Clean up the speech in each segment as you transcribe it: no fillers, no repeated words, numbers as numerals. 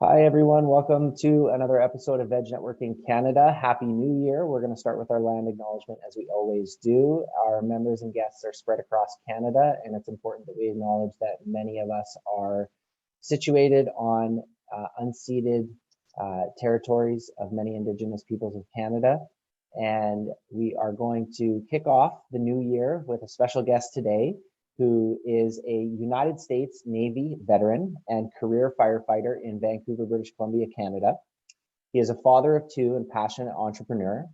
Hi, everyone. Welcome to another episode of Veg Networking Canada. Happy New Year. We're going to start with our land acknowledgement as we always do. Our members and guests are spread across Canada, and it's important that we acknowledge that many of us are situated on unceded territories of many Indigenous peoples of Canada. And we are going to kick off the new year with a special guest today, who is a United States Navy veteran and career firefighter in Vancouver, British Columbia, Canada. He is a father of two and passionate entrepreneur,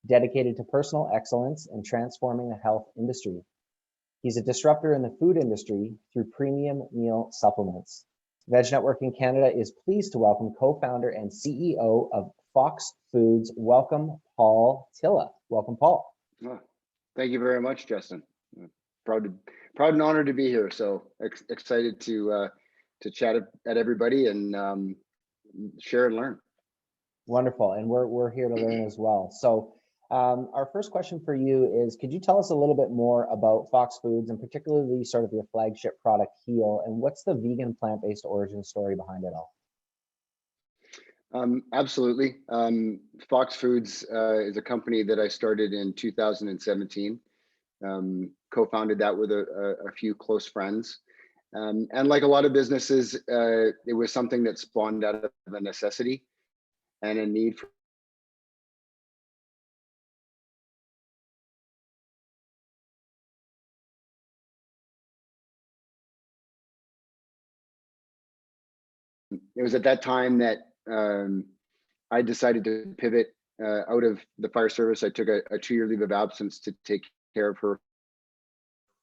dedicated to personal excellence and transforming the health industry. He's a disruptor in the food industry through premium meal supplements. Veg Networking Canada is pleased to welcome co-founder and CEO of Phox Foods. Welcome, Paul Tylla. Welcome, Paul. Oh, thank you very much, Justin. Proud and honored to be here. So excited to chat at everybody and share and learn. Wonderful, and we're here to learn as well. So our first question for you is, could you tell us a little bit more about Phox Foods, and particularly sort of your flagship product, Heal, and what's the vegan plant-based origin story behind it all? Absolutely. Phox Foods is a company that I started in 2017. Co-founded that with a few close friends. And like a lot of businesses, it was something that spawned out of a necessity and a need for it was at that time that I decided to pivot out of the fire service. I took a 2-year leave of absence to take care of her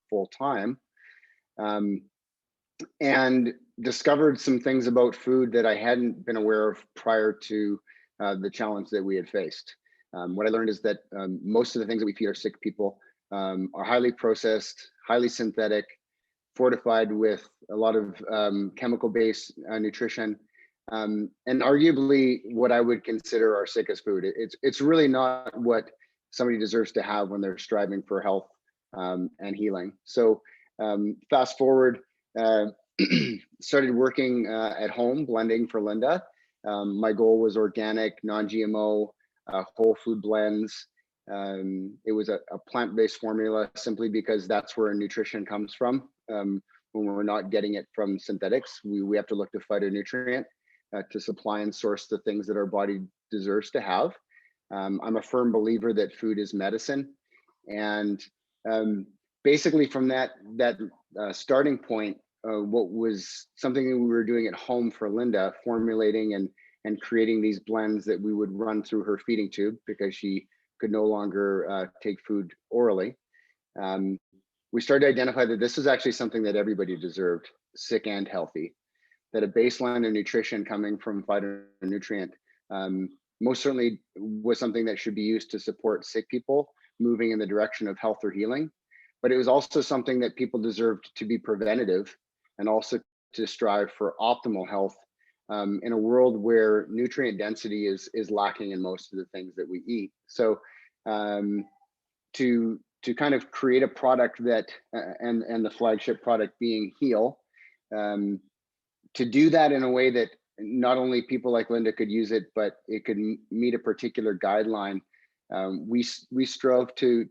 full time, and discovered some things about food that I hadn't been aware of prior to the challenge that we had faced. What I learned is that most of the things that we feed our sick people are highly processed, highly synthetic, fortified with a lot of chemical-based nutrition, and arguably what I would consider our sickest food. It's really not what somebody deserves to have when they're striving for health and healing. So fast forward, started working at home, blending for Linda. My goal was organic, non-GMO, whole food blends. It was a plant-based formula simply because that's where nutrition comes from. When we're not getting it from synthetics, we have to look to phytonutrient to supply and source the things that our body deserves to have. I'm a firm believer that food is medicine. And basically from that starting point, what was something that we were doing at home for Linda, formulating and creating these blends that we would run through her feeding tube because she could no longer take food orally. We started to identify that this is actually something that everybody deserved, sick and healthy, that a baseline of nutrition coming from phytonutrient most certainly was something that should be used to support sick people moving in the direction of health or healing. But it was also something that people deserved to be preventative and also to strive for optimal health in a world where nutrient density is lacking in most of the things that we eat. So to kind of create a product that, and the flagship product being Heal, to do that in a way that not only people like Linda could use it, but it could meet a particular guideline. We strove to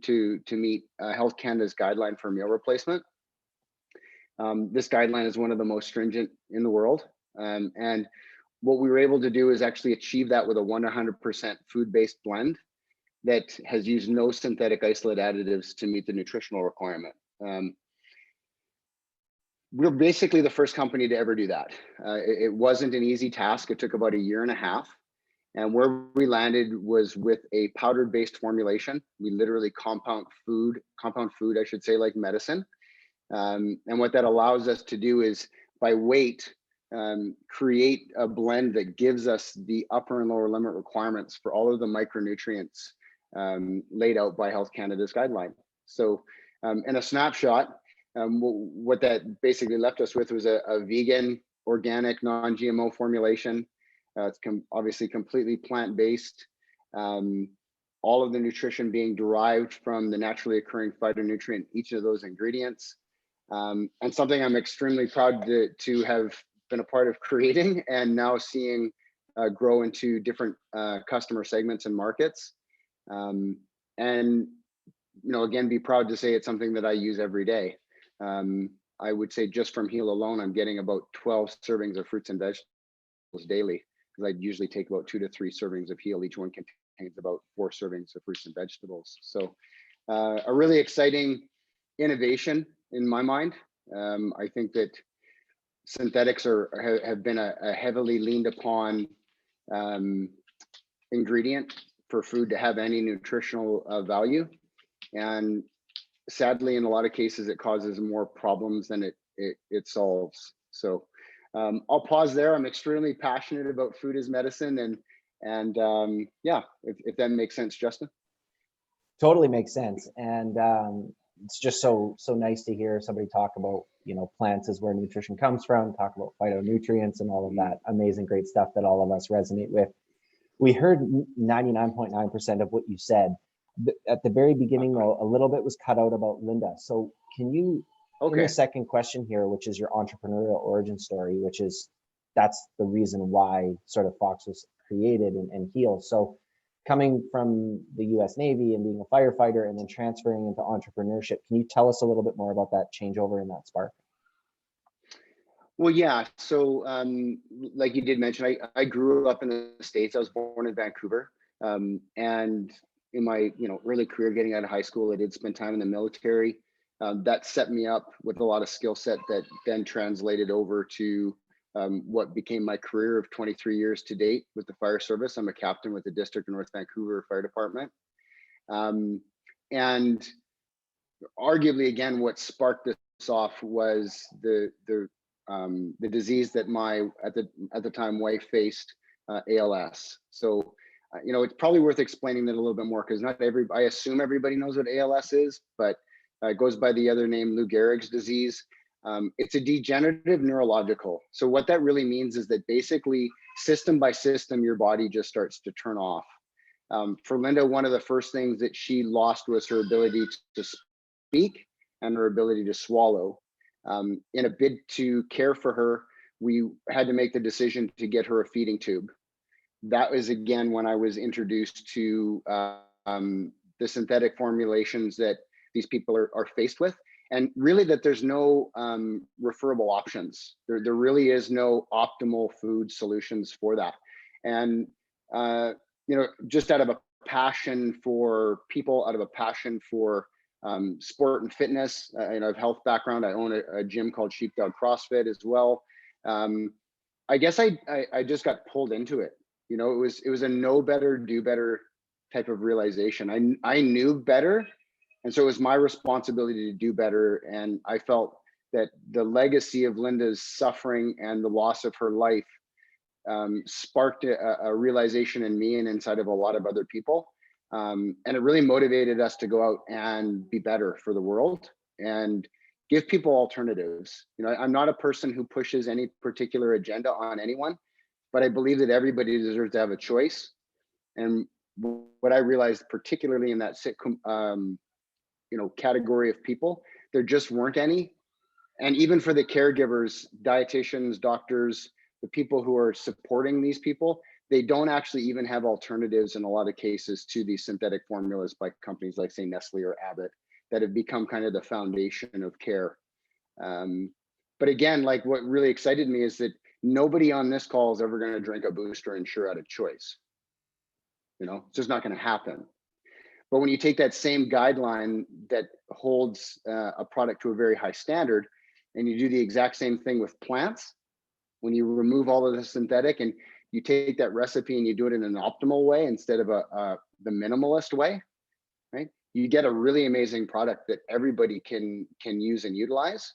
meet Health Canada's guideline for meal replacement. This guideline is one of the most stringent in the world. And what we were able to do is actually achieve that with a 100% food-based blend that has used no synthetic isolate additives to meet the nutritional requirement. We're basically the first company to ever do that. It wasn't an easy task. It took about 1.5 years. And where we landed was with a powdered-based formulation. We literally compound food, I should say, like medicine. And what that allows us to do is, by weight, create a blend that gives us the upper and lower limit requirements for all of the micronutrients laid out by Health Canada's guideline. So in a snapshot, what that basically left us with was a vegan, organic, non-GMO formulation. It's obviously completely plant-based. All of the nutrition being derived from the naturally occurring phytonutrient, each of those ingredients. And something I'm extremely proud to have been a part of creating and now seeing grow into different customer segments and markets. And again, be proud to say it's something that I use every day. I would say just from Heal alone, I'm getting about 12 servings of fruits and vegetables daily, because I usually take about 2 to 3 servings of Heal. Each one contains about 4 servings of fruits and vegetables. So a really exciting innovation in my mind. I think that synthetics have been a heavily leaned upon ingredient for food to have any nutritional value. And sadly, in a lot of cases, it causes more problems than it solves. So I'll pause there. I'm extremely passionate about food as medicine, and yeah, if that makes sense, Justin. Totally makes sense. And it's just so nice to hear somebody talk about, plants is where nutrition comes from, talk about phytonutrients and all of that amazing, great stuff that all of us resonate with. We heard 99.9% of what you said. At the very beginning, though, a little bit was cut out about Linda. So can you, in the second question here, which is your entrepreneurial origin story, that's the reason why sort of Phox was created and Heal. So coming from the US Navy and being a firefighter and then transferring into entrepreneurship, can you tell us a little bit more about that changeover and that spark? Well, yeah. So like you did mention, I grew up in the States. I was born in Vancouver. And in my early career, getting out of high school, I did spend time in the military. That set me up with a lot of skill set that then translated over to what became my career of 23 years to date with the fire service. I'm a captain with the District of North Vancouver Fire Department. And arguably, again, what sparked this off was the disease that my at the time wife faced, ALS. So it's probably worth explaining that a little bit more, because I assume everybody knows what ALS is, but it goes by the other name, Lou Gehrig's disease. It's a degenerative neurological. So what that really means is that basically system by system, your body just starts to turn off. For Linda, one of the first things that she lost was her ability to speak and her ability to swallow. In a bid to care for her, we had to make the decision to get her a feeding tube. That was, again, when I was introduced to the synthetic formulations that these people are faced with, and really that there's no referable options. There really is no optimal food solutions for that. And just out of a passion for people, out of a passion for sport and fitness, I have health background. I own a gym called Sheepdog CrossFit as well. I guess I just got pulled into it. It was a know better, do better type of realization. I knew better, and so it was my responsibility to do better. And I felt that the legacy of Linda's suffering and the loss of her life sparked a realization in me and inside of a lot of other people. And it really motivated us to go out and be better for the world and give people alternatives. I'm not a person who pushes any particular agenda on anyone, but I believe that everybody deserves to have a choice. And what I realized, particularly in that category of people, there just weren't any. And even for the caregivers, dietitians, doctors, the people who are supporting these people, they don't actually even have alternatives in a lot of cases to these synthetic formulas by companies like, say, Nestle or Abbott, that have become kind of the foundation of care. But again, like, what really excited me is that nobody on this call is ever going to drink a Booster Ensure out of choice. It's just not going to happen. But when you take that same guideline that holds a product to a very high standard, and you do the exact same thing with plants, when you remove all of the synthetic and you take that recipe and you do it in an optimal way instead of the minimalist way, right? You get a really amazing product that everybody can use and utilize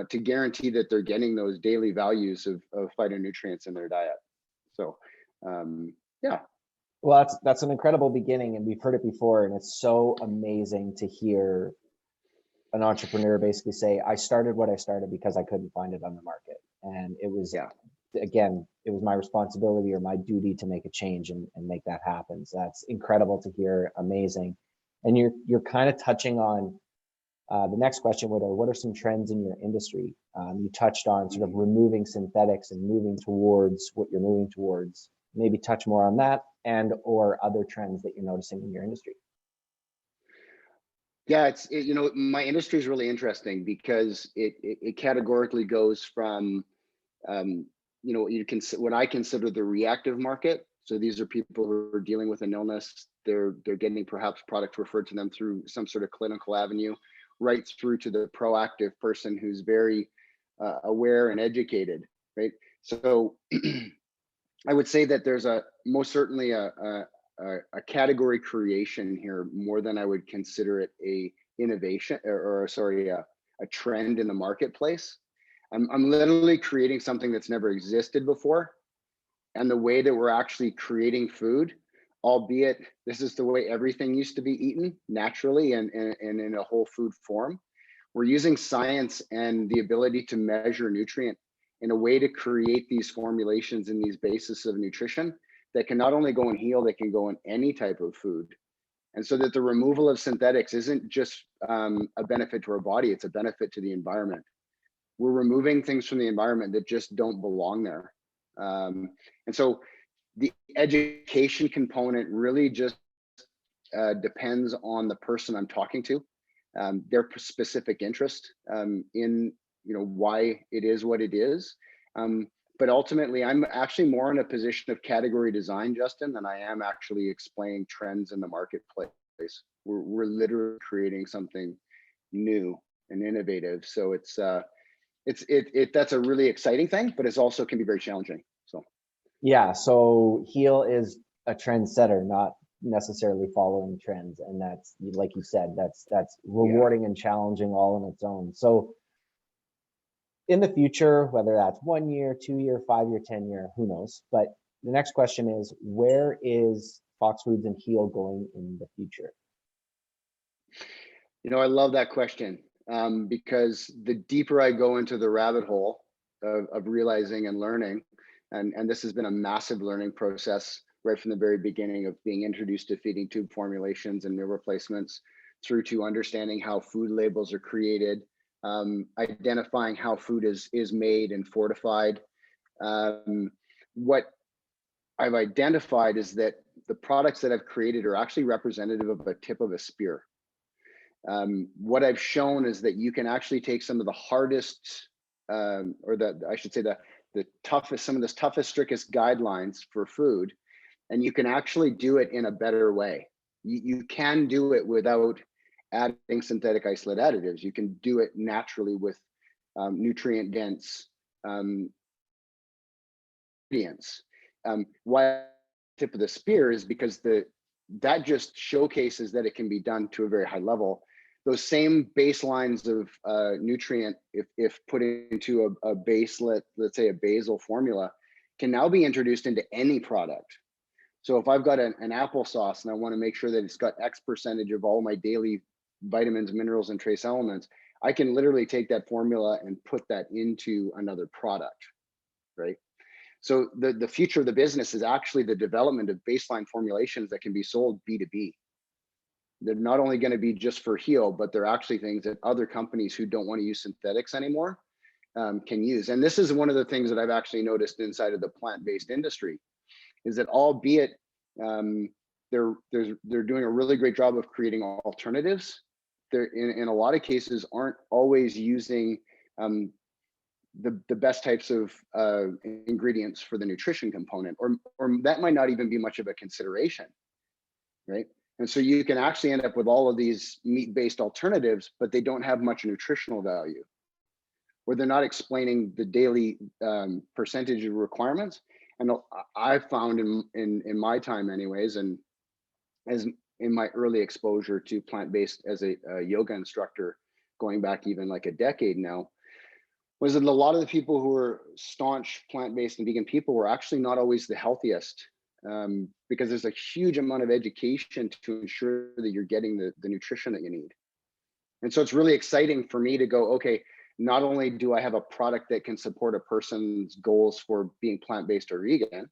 to guarantee that they're getting those daily values of phytonutrients in their diet. So, yeah. Well, that's an incredible beginning, and we've heard it before, and it's so amazing to hear an entrepreneur basically say, I started what I started because I couldn't find it on the market. And it was, again, it was my responsibility or my duty to make a change and make that happen. So that's incredible to hear, amazing. And you're kind of touching on The next question would, what are some trends in your industry? You touched on sort of removing synthetics and moving towards what you're moving towards. Maybe touch more on that and or other trends that you're noticing in your industry. Yeah, my industry is really interesting because it categorically goes from, what I consider the reactive market. So these are people who are dealing with an illness. They're getting perhaps product referred to them through some sort of clinical avenue, right through to the proactive person who's very aware and educated, right? So I would say that there's most certainly a category creation here more than I would consider it a innovation or sorry, a trend in the marketplace. I'm literally creating something that's never existed before. And the way that we're actually creating food, albeit this is the way everything used to be eaten naturally and in a whole food form, we're using science and the ability to measure nutrient in a way to create these formulations and these bases of nutrition that can not only go and heal, they can go in any type of food. And so that the removal of synthetics isn't just a benefit to our body, it's a benefit to the environment. We're removing things from the environment that just don't belong there. And so the education component really just depends on the person I'm talking to, their specific interest in why it is what it is. But ultimately, I'm actually more in a position of category design, Justin, than I am actually explaining trends in the marketplace. We're literally creating something new and innovative. So that's a really exciting thing, but it's also can be very challenging. So yeah, so heal is a trendsetter, not necessarily following trends, and that's, like you said, that's rewarding and challenging all on its own. So in the future, whether that's 1 year, 2 year, 5 year, 10 year, who knows? But the next question is, where is Phox Foods and Heal going in the future? I love that question because the deeper I go into the rabbit hole of realizing and learning, and this has been a massive learning process right from the very beginning of being introduced to feeding tube formulations and meal replacements through to understanding how food labels are created, identifying how food is made and fortified. What I've identified is that the products that I've created are actually representative of a tip of a spear. What I've shown is that you can actually take some of the hardest, I should say the toughest, some of the toughest, strictest guidelines for food, and you can actually do it in a better way. You can do it without adding synthetic isolate additives. You can do it naturally with nutrient dense ingredients. Why tip of the spear is because that just showcases that it can be done to a very high level. Those same baselines of nutrient, if put into a base, let's say a basal formula, can now be introduced into any product. So if I've got an applesauce and I want to make sure that it's got X percentage of all my daily vitamins, minerals, and trace elements, I can literally take that formula and put that into another product, right? So the future of the business is actually the development of baseline formulations that can be sold B2B. They're not only going to be just for heal, but they're actually things that other companies who don't want to use synthetics anymore can use. And this is one of the things that I've actually noticed inside of the plant-based industry, is that albeit they're doing a really great job of creating alternatives, they're in a lot of cases aren't always using the best types of ingredients for the nutrition component, or that might not even be much of a consideration, right? And so you can actually end up with all of these meat-based alternatives, but they don't have much nutritional value, or they're not explaining the daily percentage of requirements. And I've found in my time anyways, and as in my early exposure to plant-based as a yoga instructor, going back even like a decade now, was that a lot of the people who were staunch plant-based and vegan people were actually not always the healthiest, because there's a huge amount of education to ensure that you're getting the nutrition that you need. And so it's really exciting for me to go, okay, not only do I have a product that can support a person's goals for being plant-based or vegan,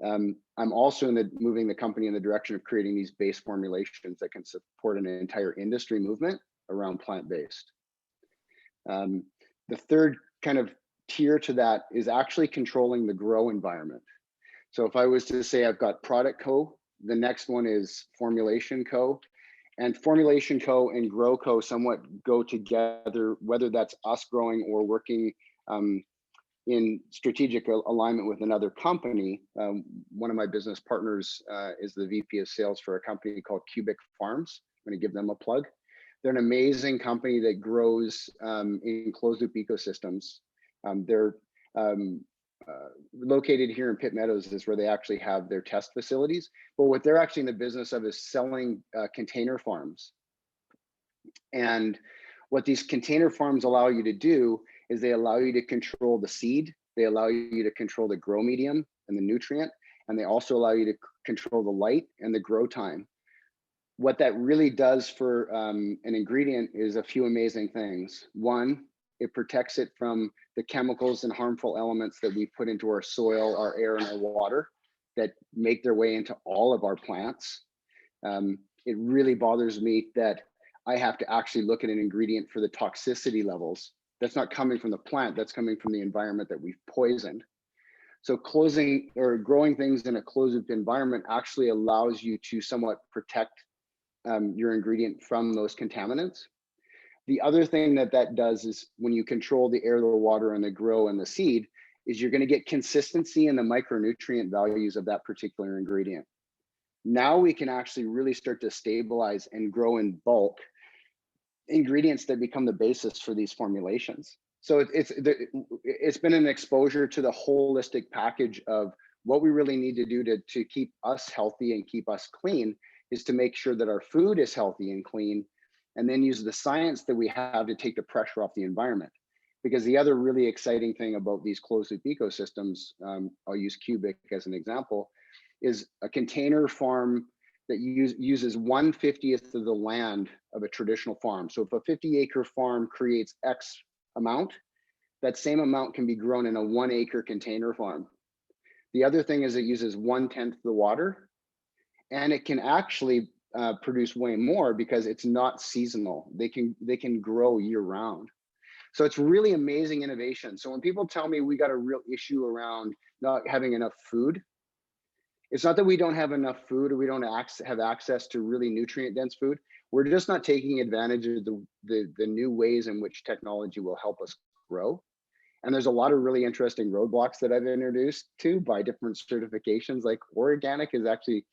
I'm also moving the company in the direction of creating these base formulations that can support an entire industry movement around plant-based. The third kind of tier to that is actually controlling the grow environment. So if I was to say I've got product co, the next one is formulation co, and formulation co and grow co somewhat go together, whether that's us growing or working in strategic alignment with another company. One of my business partners is the VP of sales for a company called Cubic Farms. I'm going to give them a plug. They're an amazing company that grows in closed loop ecosystems. They're located here in Pitt Meadows is where they actually have their test facilities. But what they're actually in the business of is selling container farms. And what these container farms allow you to do is they allow you to control the seed, they allow you to control the grow medium and the nutrient, and they also allow you to control the light and the grow time. What that really does for an ingredient is a few amazing things. One, it protects it from the chemicals and harmful elements that we put into our soil, our air, and our water that make their way into all of our plants. It really bothers me that I have to actually look at an ingredient for the toxicity levels. That's not coming from the plant, that's coming from the environment that we've poisoned. So closing or growing things in a closed loop environment actually allows you to somewhat protect your ingredient from those contaminants. The other thing that that does is when you control the air, the water, and the grow and the seed, is you're going to get consistency in the micronutrient values of that particular ingredient. Now we can actually really start to stabilize and grow in bulk ingredients that become the basis for these formulations. So it's been an exposure to the holistic package of what we really need to do to keep us healthy and keep us clean is to make sure that our food is healthy and clean, and then use the science that we have to take the pressure off the environment. Because the other really exciting thing about these closed loop ecosystems, I'll use Cubic as an example, is a container farm that uses 1/50th of the land of a traditional farm. So if a 50-acre farm creates X amount, that same amount can be grown in a 1-acre container farm. The other thing is it uses 1/10 the water, and it can actually produce way more because it's not seasonal. They can grow year round. So it's really amazing innovation. So when people tell me we got a real issue around not having enough food, it's not that we don't have enough food or we don't have access to really nutrient dense food. We're just not taking advantage of the new ways in which technology will help us grow. And there's a lot of really interesting roadblocks that I've introduced to by different certifications. Like organic is actually,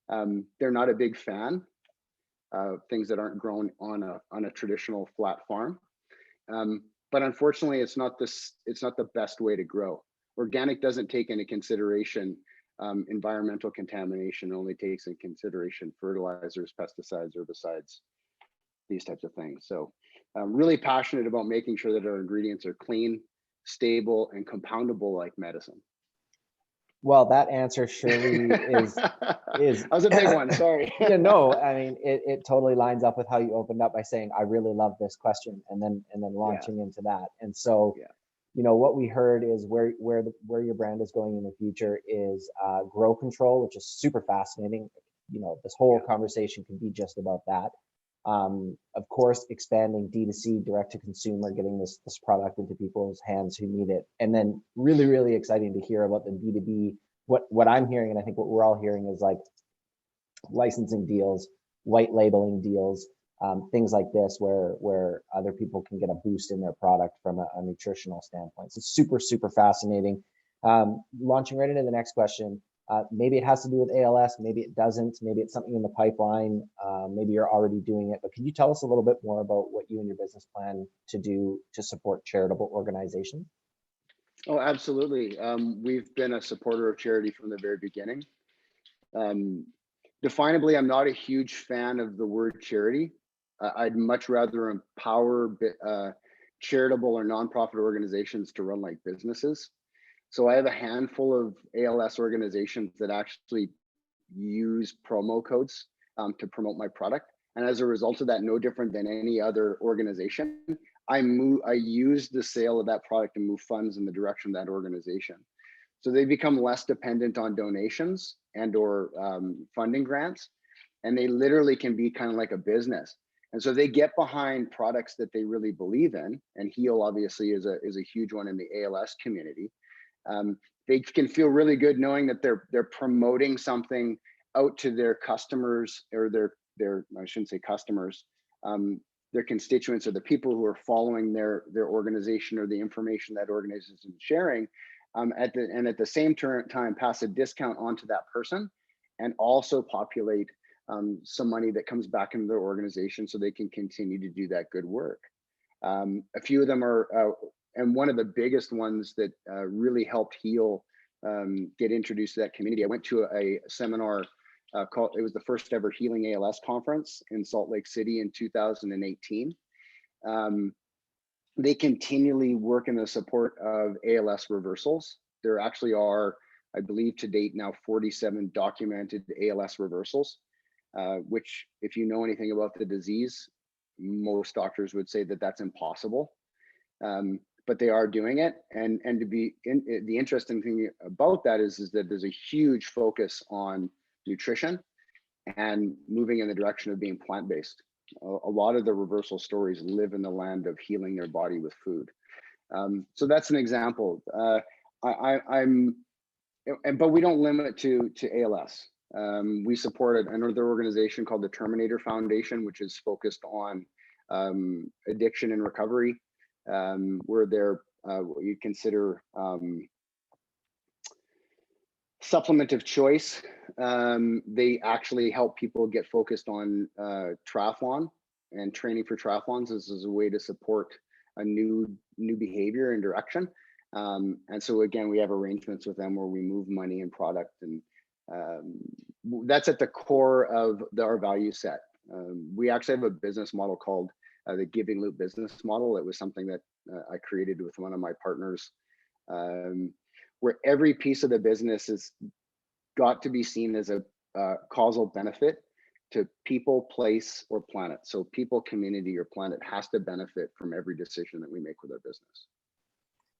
they're not a big fan of things that aren't grown on a traditional flat farm. But unfortunately, it's not the best way to grow. Organic doesn't take into consideration environmental contamination, only takes into consideration fertilizers, pesticides, herbicides, these types of things. So I'm really passionate about making sure that our ingredients are clean, stable, and compoundable like medicine. Well, that answer surely is That was a big one, sorry. Yeah, no, I mean, it totally lines up with how you opened up by saying, I really love this question, and then launching into that. And so, you know, what we heard is where your brand is going in the future is grow control, which is super fascinating. You know, this whole conversation can be just about that. Of course, expanding D2C, direct to consumer, getting this product into people's hands who need it. And then really, really exciting to hear about the B2B. What I'm hearing, and I think what we're all hearing, is like licensing deals, white labeling deals, things like this where other people can get a boost in their product from a nutritional standpoint. So super, super fascinating. Launching right into the next question. Maybe it has to do with ALS, maybe it doesn't, maybe it's something in the pipeline, maybe you're already doing it, but can you tell us a little bit more about what you and your business plan to do to support charitable organizations? Oh, absolutely. We've been a supporter of charity from the very beginning. Definably, I'm not a huge fan of the word charity. I'd much rather empower charitable or nonprofit organizations to run like businesses. So I have a handful of ALS organizations that actually use promo codes to promote my product. And as a result of that, no different than any other organization, I use the sale of that product to move funds in the direction of that organization. So they become less dependent on donations and or funding grants. And they literally can be kind of like a business. And so they get behind products that they really believe in, and Heal obviously is a huge one in the ALS community. They can feel really good knowing that they're promoting something out to their customers, or their I shouldn't say customers, their constituents, or the people who are following their organization, or the information that organization is sharing, at the same time pass a discount onto that person, and also populate some money that comes back into their organization so they can continue to do that good work. A few of them are, and one of the biggest ones that really helped Heal get introduced to that community. I went to a seminar called, it was the first ever Healing ALS conference in Salt Lake City in 2018. They continually work in the support of ALS reversals. There actually are, I believe to date now, 47 documented ALS reversals, which, if you know anything about the disease, most doctors would say that that's impossible. But they are doing it. And to be the interesting thing about that is that there's a huge focus on nutrition and moving in the direction of being plant-based. A lot of the reversal stories live in the land of healing their body with food. So that's an example. But we don't limit it to ALS. We support another organization called the Terminator Foundation, which is focused on addiction and recovery, where they're what you consider supplement of choice. They actually help people get focused on triathlon and training for triathlons. This is a way to support a new behavior and direction. And so again, we have arrangements with them where we move money and product, and that's at the core of our value set. We actually have a business model called the Giving Loop business model. It was something that I created with one of my partners, where every piece of the business has got to be seen as a causal benefit to people, place, or planet. So people, community, or planet has to benefit from every decision that we make with our business.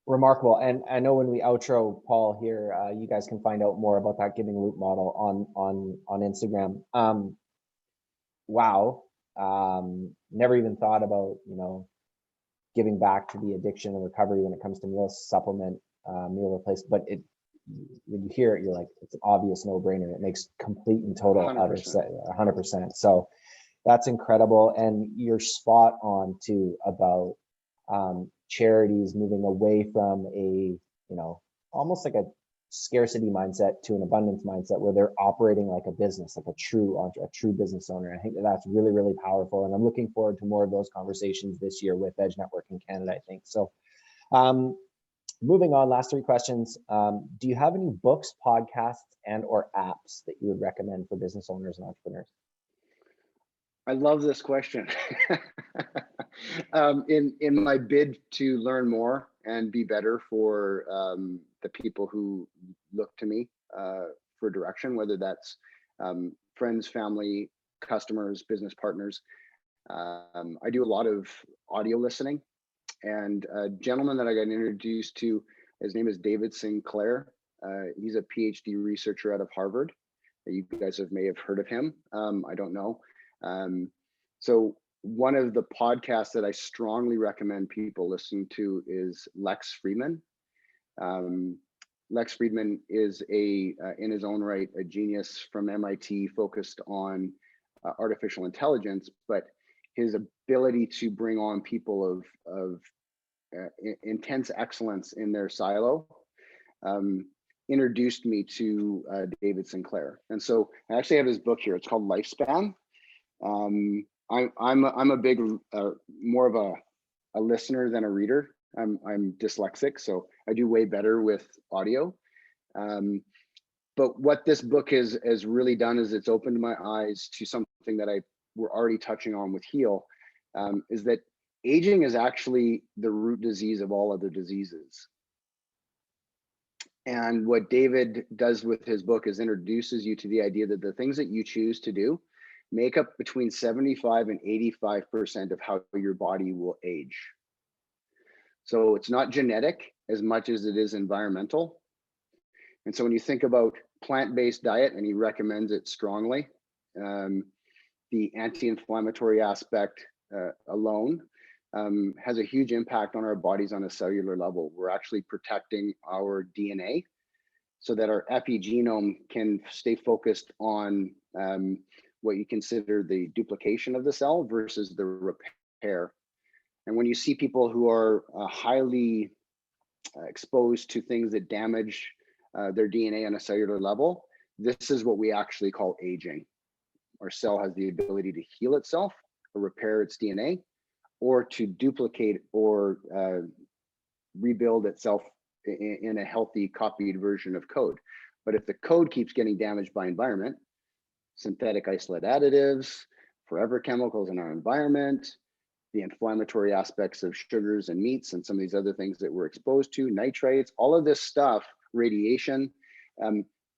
Remarkable. And I know when we outro Paul here, you guys can find out more about that Giving Loop model on Instagram. Wow. Never even thought about, giving back to the addiction and recovery when it comes to meal supplement, meal replacement. But when you hear it, you're like, it's an obvious no-brainer. It makes complete and total 100%. So that's incredible. And you're spot on too about charities moving away from a, almost like a scarcity mindset to an abundance mindset, where they're operating like a business, like a true business owner. I think that's really, really powerful. And I'm looking forward to more of those conversations this year with Edge Networking Canada, I think. So moving on, last three questions. Do you have any books, podcasts, and or apps that you would recommend for business owners and entrepreneurs? I love this question. In my bid to learn more and be better for the people who look to me for direction, whether that's friends, family, customers, business partners, I do a lot of audio listening. And a gentleman that I got introduced to, his name is David Sinclair. He's a PhD researcher out of Harvard. You guys may have heard of him. I don't know. So one of the podcasts that I strongly recommend people listen to is Lex Fridman. Lex Fridman is in his own right, a genius from MIT focused on artificial intelligence, but his ability to bring on people of intense excellence in their silo introduced me to David Sinclair. And so I actually have his book here. It's called Lifespan. I'm a big more of a listener than a reader. I'm dyslexic, so I do way better with audio. But what this book has really done is it's opened my eyes to something that we're already touching on with Heal, is that aging is actually the root disease of all other diseases. And what David does with his book is introduces you to the idea that the things that you choose to do make up between 75 and 85% of how your body will age. So it's not genetic as much as it is environmental. And so when you think about plant-based diet, and he recommends it strongly, the anti-inflammatory aspect alone has a huge impact on our bodies on a cellular level. We're actually protecting our DNA so that our epigenome can stay focused on what you consider the duplication of the cell versus the repair. And when you see people who are highly exposed to things that damage their DNA on a cellular level, this is what we actually call aging. Our cell has the ability to heal itself or repair its DNA, or to duplicate or rebuild itself in a healthy copied version of code. But if the code keeps getting damaged by environment, synthetic isolate additives, forever chemicals in our environment, the inflammatory aspects of sugars and meats and some of these other things that we're exposed to, nitrates, all of this stuff, radiation,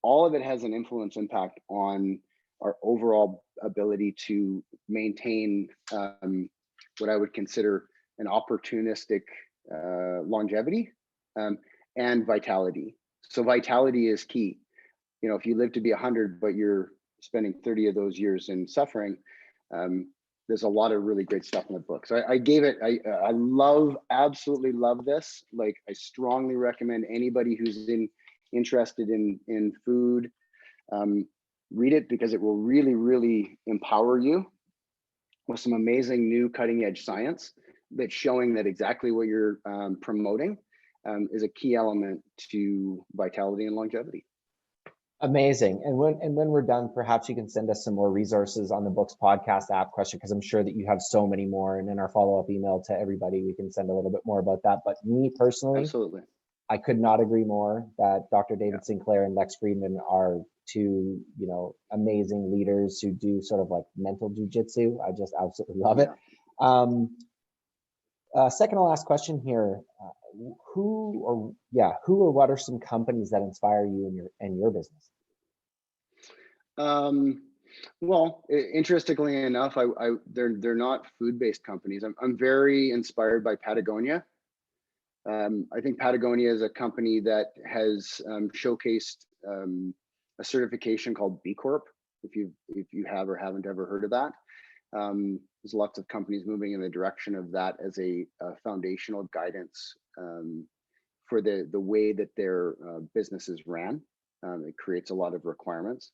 all of it has an influence impact on our overall ability to maintain what I would consider an opportunistic longevity and vitality. So vitality is key. You know, if you live to be 100, but you're spending 30 of those years in suffering, there's a lot of really great stuff in the book. So I gave it, I absolutely love this. Like, I strongly recommend anybody who's interested in food, read it, because it will really, really empower you with some amazing new cutting edge science that's showing that exactly what you're promoting is a key element to vitality and longevity. Amazing. And when we're done, perhaps you can send us some more resources on the Books Podcast app question, because I'm sure that you have so many more. And in our follow-up email to everybody, we can send a little bit more about that. But me personally, absolutely, I could not agree more that Dr. David Sinclair and Lex Friedman are two, you know, amazing leaders who do sort of like mental jujitsu. I just absolutely love it. Second to last question here. Who or what are some companies that inspire you in your business? Well, interestingly enough, they're not food-based companies. I'm very inspired by Patagonia. I think Patagonia is a company that has showcased a certification called B Corp. If you have or haven't ever heard of that, there's lots of companies moving in the direction of that as a foundational guidance for the way that their businesses ran. It creates a lot of requirements.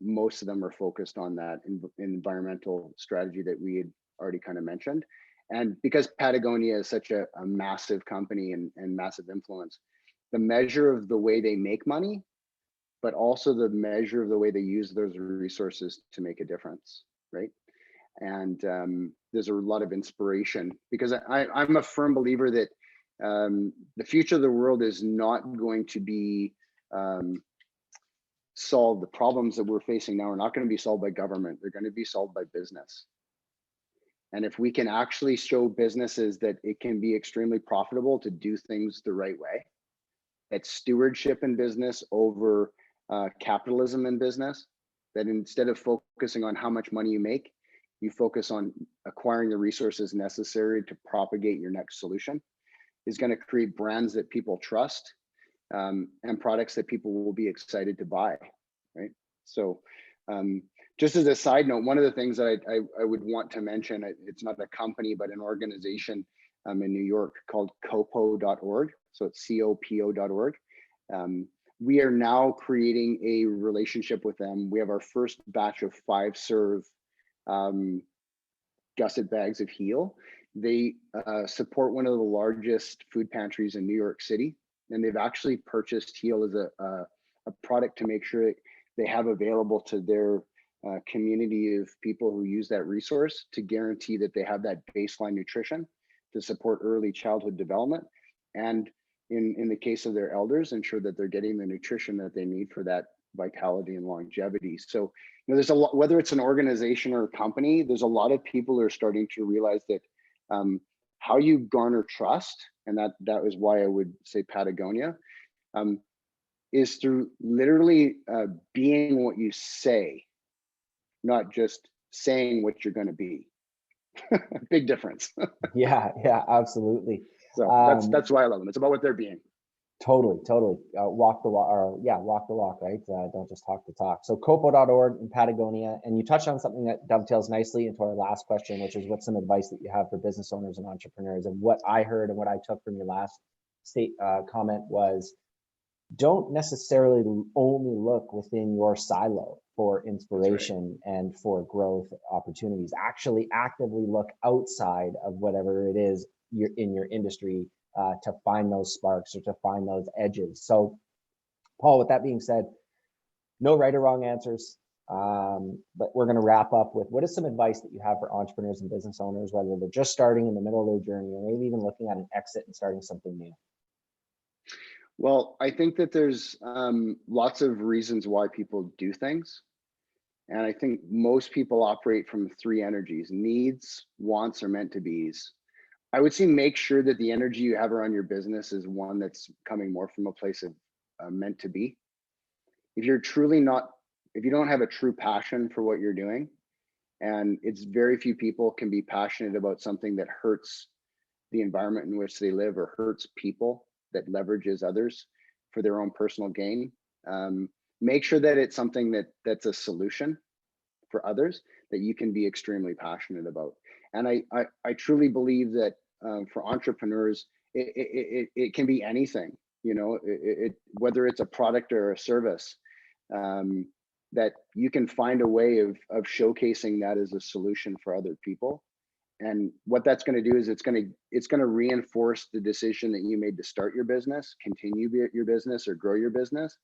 Most of them are focused on that environmental strategy that we had already kind of mentioned. And because Patagonia is such a massive company and massive influence, the measure of the way they make money, but also the measure of the way they use those resources to make a difference, right? And there's a lot of inspiration, because I'm a firm believer that the future of the world is not going to be solved. The problems that we're facing now are not going to be solved by government. They're going to be solved by business. And if we can actually show businesses that it can be extremely profitable to do things the right way, that stewardship in business over capitalism in business, that instead of focusing on how much money you make, you focus on acquiring the resources necessary to propagate your next solution, is going to create brands that people trust and products that people will be excited to buy, right? So just as a side note, one of the things that I would want to mention, it's not a company, but an organization in New York called copo.org. So it's COPO.org. We are now creating a relationship with them. We have our first batch of 5-serve gusset bags of Heal. They support one of the largest food pantries in New York City, and they've actually purchased Heal as a product to make sure they have available to their community of people who use that resource, to guarantee that they have that baseline nutrition to support early childhood development, and in the case of their elders, ensure that they're getting the nutrition that they need for that vitality and longevity. So, you know, there's a lot, whether it's an organization or a company, there's a lot of people who are starting to realize that how you garner trust, and that was why I would say Patagonia, is through literally being what you say, not just saying what you're going to be. Big difference. Yeah, absolutely. So that's why I love them. It's about what they're being. Totally. Walk the walk, or yeah, walk the walk, right? Don't just talk the talk. So copo.org in Patagonia, and you touched on something that dovetails nicely into our last question, which is what's some advice that you have for business owners and entrepreneurs? And what I heard and what I took from your last comment was, don't necessarily only look within your silo for inspiration and for growth opportunities. Actually actively look outside of whatever it is you're in your industry, to find those sparks or to find those edges. So Paul, with that being said, no right or wrong answers, but we're going to wrap up with, what is some advice that you have for entrepreneurs and business owners, whether they're just starting in the middle of their journey or maybe even looking at an exit and starting something new? Well, I think that there's lots of reasons why people do things. And I think most people operate from three energies: needs, wants, or meant to be's. I would say make sure that the energy you have around your business is one that's coming more from a place of meant to be. If you're truly not, if you don't have a true passion for what you're doing, and it's very few people can be passionate about something that hurts the environment in which they live or hurts people, that leverages others for their own personal gain. Make sure that it's something that's a solution for others that you can be extremely passionate about. And I truly believe that for entrepreneurs, it can be anything, you know, whether it's a product or a service, that you can find a way of showcasing that as a solution for other people. And what that's going to do is it's going to reinforce the decision that you made to start your business, continue your business, or grow your business,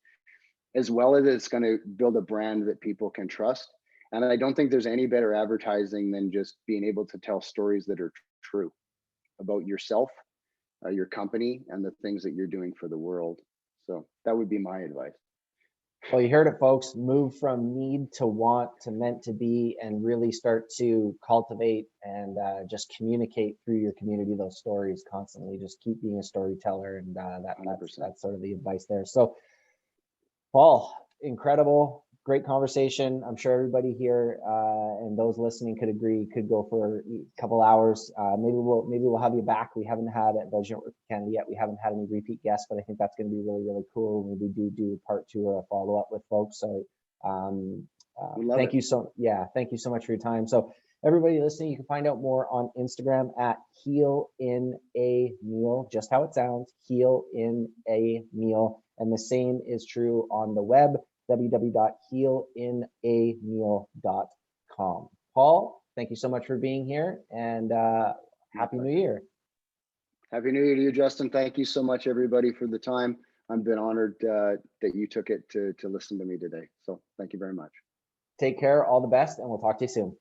as well as it's going to build a brand that people can trust. And I don't think there's any better advertising than just being able to tell stories that are true about yourself, your company, and the things that you're doing for the world. So that would be my advice. Well, you heard it, folks. Move from need to want to meant to be, and really start to cultivate and just communicate through your community those stories constantly. Just keep being a storyteller, and that's sort of the advice there. So, Paul, incredible, great conversation. I'm sure everybody here and those listening could agree, could go for a couple hours. Maybe we'll have you back. We haven't had at Veg Network Canada yet. We haven't had any repeat guests, but I think that's going to be really, really cool when we do part 2 or a follow up with folks. So thank you so much for your time. So everybody listening, you can find out more on Instagram at Heal in a Meal, just how it sounds, Heal in a Meal. And the same is true on the web, www.healinameal.com. Paul, thank you so much for being here, and Happy New Year. Happy New Year to you, Justin. Thank you so much, everybody, for the time. I've been honored that you took it to listen to me today. So thank you very much. Take care, all the best, and we'll talk to you soon.